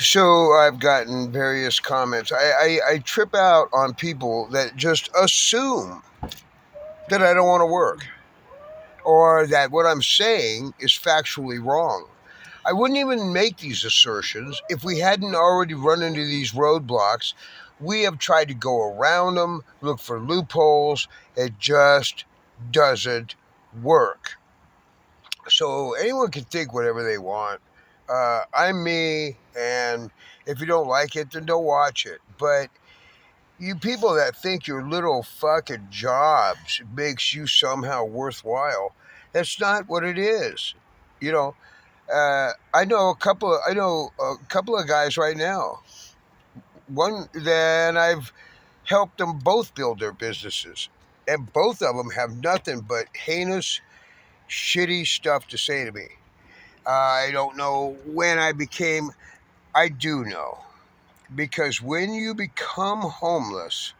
So I've gotten various comments. I trip out on people that just assume that I don't want to work or that what I'm saying is factually wrong. I wouldn't even make these assertions if we hadn't already run into these roadblocks. We have tried to go around them, look for loopholes. It just doesn't work. So anyone can think whatever they want. I'm me, and if you don't like it, then don't watch it. But you people that think your little fucking jobs makes you somehow worthwhile, that's not what it is. You know, I know a couple of guys right now. One, then I've helped them both build their businesses, and both of them have nothing but heinous, shitty stuff to say to me. I don't know when I became, I do know. Because when you become homeless,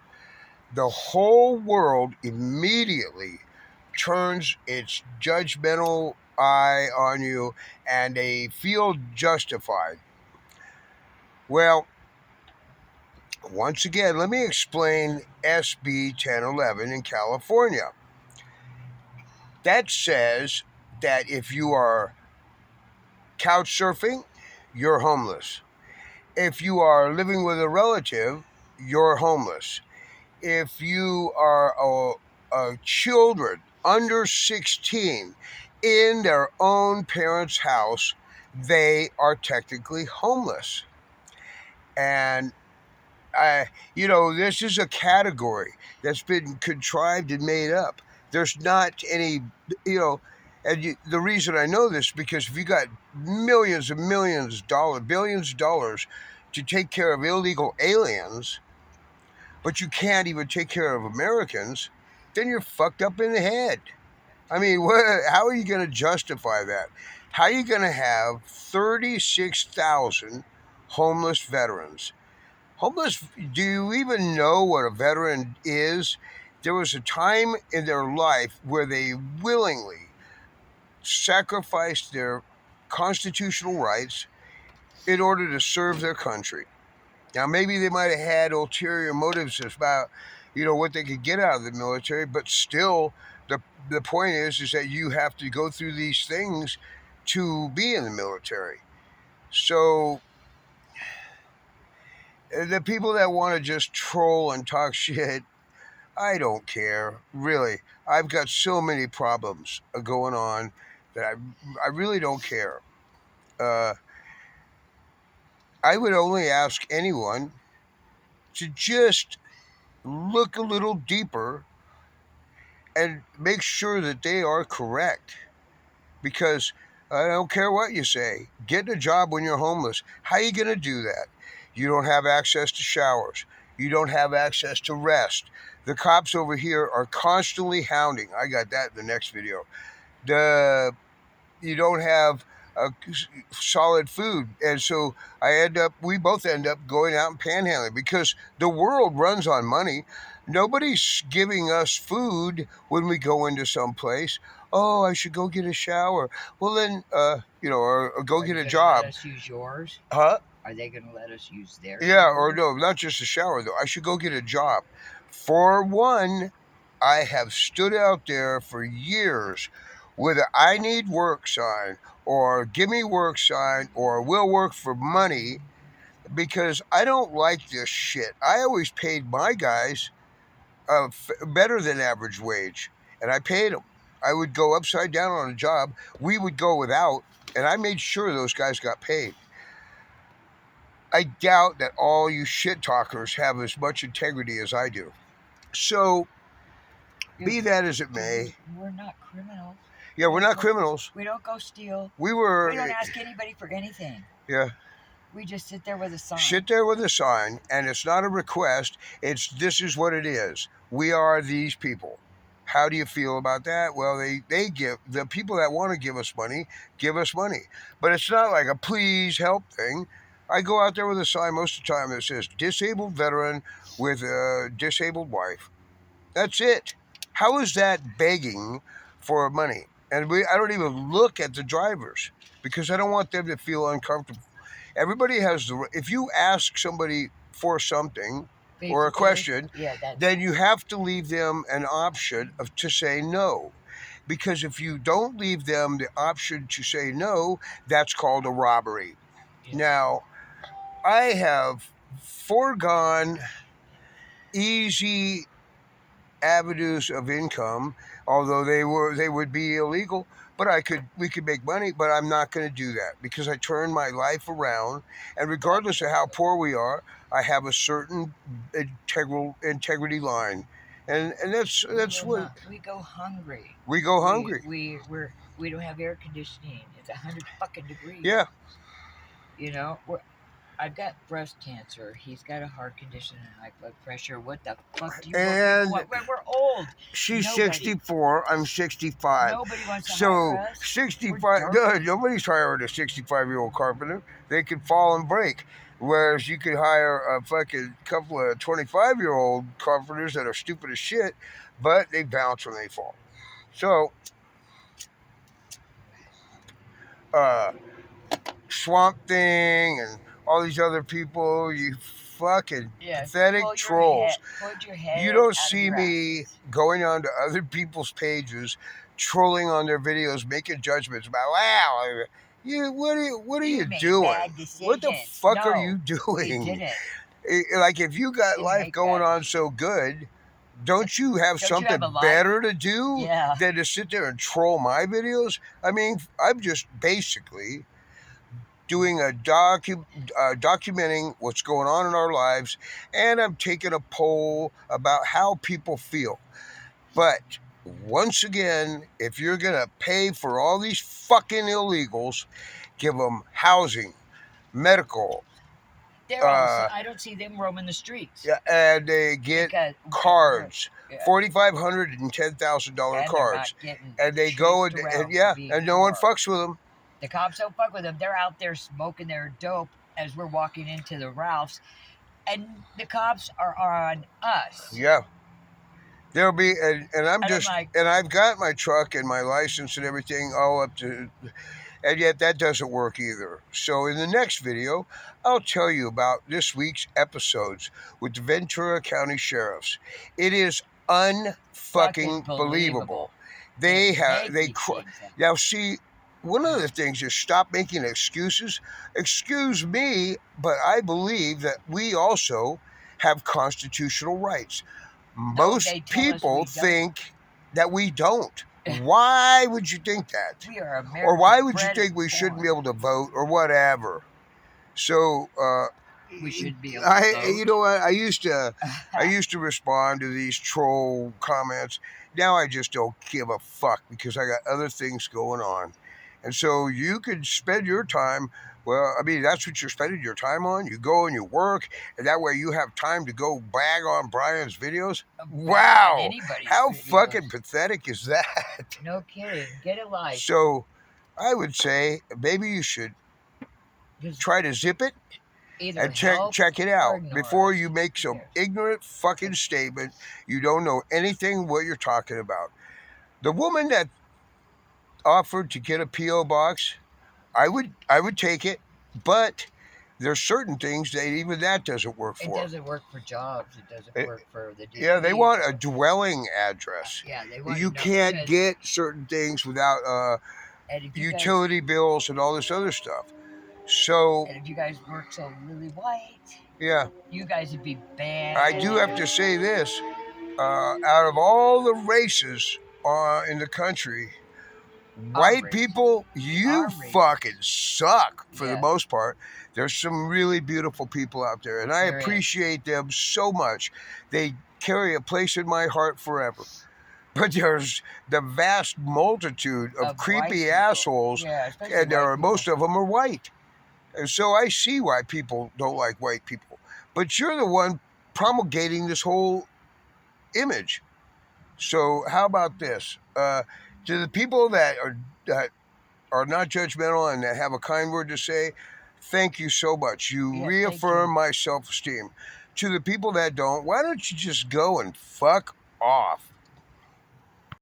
the whole world immediately turns its judgmental eye on you and they feel justified. Well, once again, let me explain SB 1011 in California. That says that if you are couch surfing, you're homeless. If you are living with a relative, you're homeless. If you are a children under 16 in their own parents' house, they are technically homeless. And this is a category that's been contrived and made up. There's not any, you know, the reason I know this because if you got millions and millions of dollars, billions of dollars to take care of illegal aliens, but you can't even take care of Americans, then you're fucked up in the head. I mean, how are you going to justify that? How are you going to have 36,000 homeless veterans? Homeless, do you even know what a veteran is? There was a time in their life where they willingly sacrificed their constitutional rights in order to serve their country. Now, maybe they might have had ulterior motives about, what they could get out of the military, but still, the the point is that you have to go through these things to be in the military. So the people that want to just troll and talk shit, I don't care, really. I've got so many problems going on that I really don't care. Uh, I would only ask anyone to just look a little deeper and make sure that they are correct. Because I don't care what you say, getting a job when you're homeless, how are you going to do that? You don't have access to showers. You don't have access to rest. The cops over here are constantly hounding. I got that in the next video. You don't have solid food, and so we both end up going out and panhandling because the world runs on money. Nobody's giving us food when we go into some place. Oh, I should go get a shower. Well, then, or go Are get you a gonna let job. us use yours? Huh? Are they gonna let us use their Yeah, or shower? no, not just a shower though. I should go get a job. For one, I have stood out there for years with a I need work sign or give me work sign or will work for money because I don't like this shit. I always paid my guys better than average wage, and I paid them. I would go upside down on a job. We would go without, and I made sure those guys got paid. I doubt that all you shit talkers have as much integrity as I do. So, be that as it may, We're not criminals. yeah, we're not criminals. We don't go steal. We We don't were, ask anybody for anything. yeah, We just sit there with a sign. sit there with a sign, and it's not a request. It's this is what it is. We are these people. How do you feel about that? Well, they give the people that want to give us money, but it's not like a please help thing. I go out there with a sign most of the time that says disabled veteran with a disabled wife. That's it. How is that begging for money? And I don't even look at the drivers because I don't want them to feel uncomfortable. Everybody has the. If you ask somebody for something or a Face-to-face, question, yeah, that's then you have to leave them an option of to say no. Because if you don't leave them the option to say no, that's called a robbery. yeah. Now, I have foregone easy avenues of income, although they would be illegal. But we could make money, but I'm not going to do that because I turned my life around, and regardless of how poor we are, I have a certain integrity line, and that's what We go hungry. we go hungry. We don't have air conditioning. It's 100 fucking degrees. Yeah, You know, I've got breast cancer. He's got a heart condition and high blood pressure. What the fuck do you and want? We're old. she's Nobody- 64. I'm 65. Nobody wants to So hire us. 65. No, nobody's hiring a 65-year-old carpenter. They could fall and break. Whereas you could hire a fucking couple of 25-year-old carpenters that are stupid as shit, but they bounce when they fall. So, uh, Swamp Thing and all these other people, you fucking pathetic trolls. Put your head You don't out of see your me asses. going on to other people's pages, trolling on their videos, making judgments about, wow, what are you made doing? bad What the decisions. fuck are No, you We doing? didn't. Like, if you got Didn't life make going bad on so good, don't you have Don't you something have a life? better to do Yeah. than to sit there and troll my videos? I mean, I'm just basically doing documenting what's going on in our lives, and I'm taking a poll about how people feel. But once again, if you're gonna pay for all these fucking illegals, give them housing, medical, I don't see them roaming the streets. yeah, and they get Because cards, yeah. $4,500 and $10,000 And cards, they're not getting and they go chased and around to yeah, be and no one ignored. fucks with them. The cops don't fuck with them. They're out there smoking their dope as we're walking into the Ralphs, and the cops are on us. Yeah. There'll be, and I'm And just, I'm like, and I've got my truck and my license and everything all up to, and yet that doesn't work either. So in the next video, I'll tell you about this week's episodes with the Ventura County Sheriffs. It is unfucking fucking believable. They now see. One of the things is stop making excuses. Excuse me, but I believe that we also have constitutional rights. Most they tell us we people don't. think that we don't. Why would you think that? We are American. Or why would you bred think and we shouldn't be born. able to vote or whatever? So We should be able to vote. you know what? I used to respond to these troll comments. Now I just don't give a fuck because I got other things going on. And so you could spend your time, well, I mean, that's what you're spending your time on. You go and you work, and that way you have time to go bag on Brian's videos. Wow. Anybody's How videos. fucking pathetic is that? No kidding. Get a life. So I would say maybe you should Just try to zip it either and help check it or out ignore before us. you make some Yes. ignorant fucking statement. You don't know anything what you're talking about. The woman that offered to get a P.O. box, I would take it, but there's certain things that even that doesn't work It for. doesn't work for jobs. It doesn't work for the Yeah, they DMV. want a dwelling address. Yeah, they want You to know can't because- get certain things without and if you utility bills and all this other stuff. So Guys, and if you guys work so really white, yeah, you guys would be banned. I do have to say this: out of all the races in the country, white race. people, you Our race. fucking suck for the Yeah. most part. There's some really beautiful people out there, and I There is. appreciate them so much. They carry a place in my heart forever. But there's the vast multitude of Of white creepy people. assholes, Yeah, especially and white most people. of them are white. And so I see why people don't like white people. But you're the one promulgating this whole image. So how about this? To the people that are not judgmental and that have a kind word to say, thank you so much. You Yeah, reaffirm thank my self-esteem. To the people that don't, why don't you just go and fuck off?